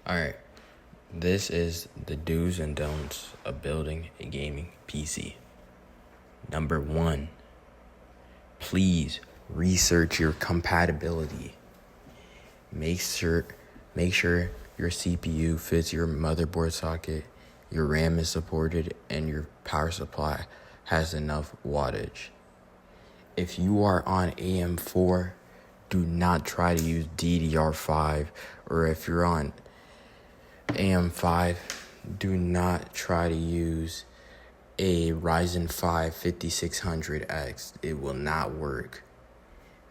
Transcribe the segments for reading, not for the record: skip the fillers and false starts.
Alright, this is the do's and don'ts of building a gaming PC. Number 1, please research your compatibility. Make sure your CPU fits your motherboard socket, your RAM is supported, and your power supply has enough wattage. If you are on AM4, do not try to use DDR5, or if you're on AM5, do not try to use a Ryzen 5 5600X. It will not work.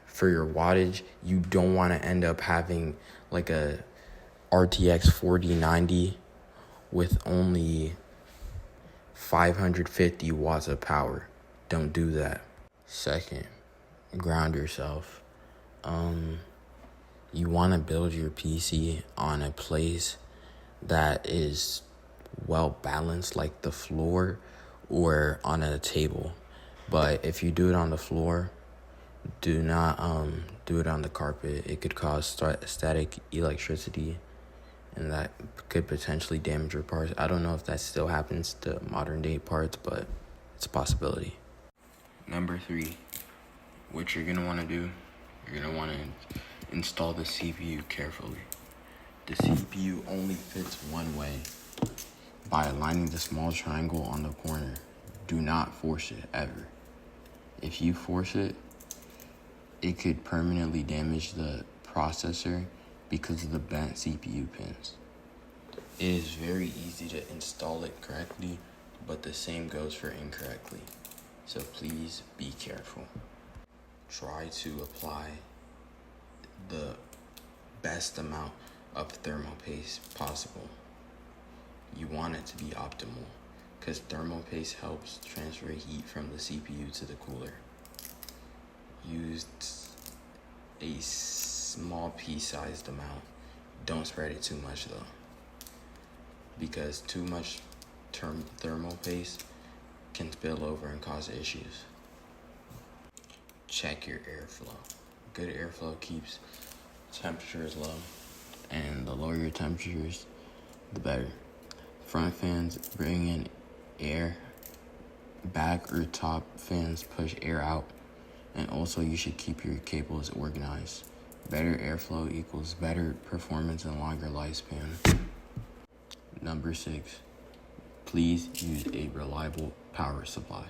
For your wattage, you don't want to end up having like a RTX 4090 with only 550 watts of power. Don't do that. Second, ground yourself. You want to build your PC on a place that is well balanced, like the floor or on a table. But if you do it on the floor, do not do it on the carpet. It could cause static electricity, and that could potentially damage your parts. I don't know if that still happens to modern day parts, but it's a possibility. Number 3, what you're gonna want to do, you're gonna want to install the CPU carefully. The CPU only fits one way, by aligning the small triangle on the corner. Do not force it ever. If you force it, it could permanently damage the processor because of the bent CPU pins. It is very easy to install it correctly, but the same goes for incorrectly. So please be careful. Try to apply the best amount of thermal paste possible. You want it to be optimal, because thermal paste helps transfer heat from the CPU to the cooler. Use a small pea-sized amount. Don't spread it too much though, because too much thermal paste can spill over and cause issues. Check your airflow. Good airflow keeps temperatures low, and the lower your temperatures, the better. Front fans bring in air, back or top fans push air out, and also you should keep your cables organized. Better airflow equals better performance and longer lifespan. Number 6, please use a reliable power supply.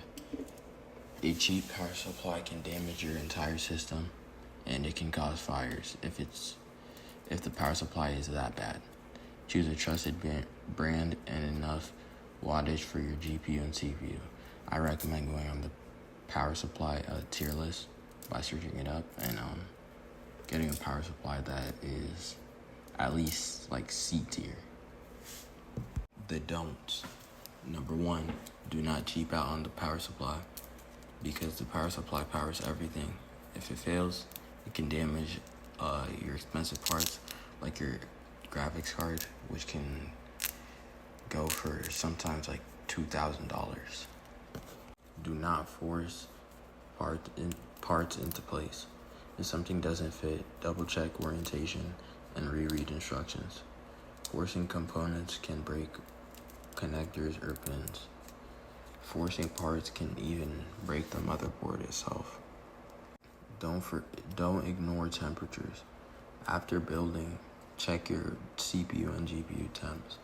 A cheap power supply can damage your entire system, and it can cause fires if the power supply is that bad. Choose a trusted brand and enough wattage for your GPU and CPU. I recommend going on the power supply tier list by searching it up and getting a power supply that is at least like C tier. The don'ts. Number 1, do not cheap out on the power supply, because the power supply powers everything. If it fails, it can damage your expensive parts like your graphics card, which can go for sometimes like $2,000. Do not force parts into place. If something doesn't fit, double check orientation and reread instructions. Forcing components can break connectors or pins. Forcing parts can even break the motherboard itself. Don't ignore temperatures. After building, check your CPU and GPU temps,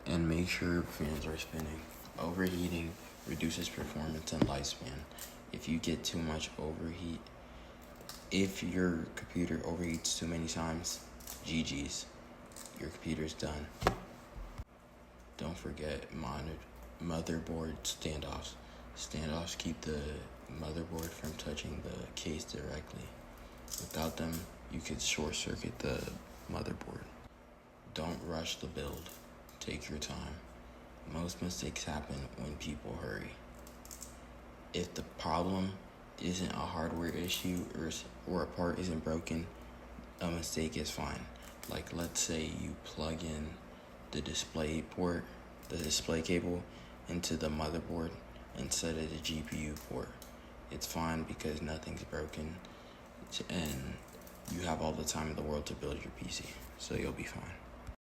and make sure fans are spinning. Overheating reduces performance and lifespan. If you get too much overheat, if your computer overheats too many times, GG's, your computer's done. Don't forget motherboard standoffs. Standoffs keep the motherboard from touching the case directly. Without them, you could short circuit the motherboard. Don't rush the build. Take your time. Most mistakes happen when people hurry. If the problem isn't a hardware issue or a part isn't broken, a mistake is fine. Like, let's say you plug in the display cable into the motherboard instead of the GPU port. It's fine because nothing's broken, and you have all the time in the world to build your PC, so you'll be fine.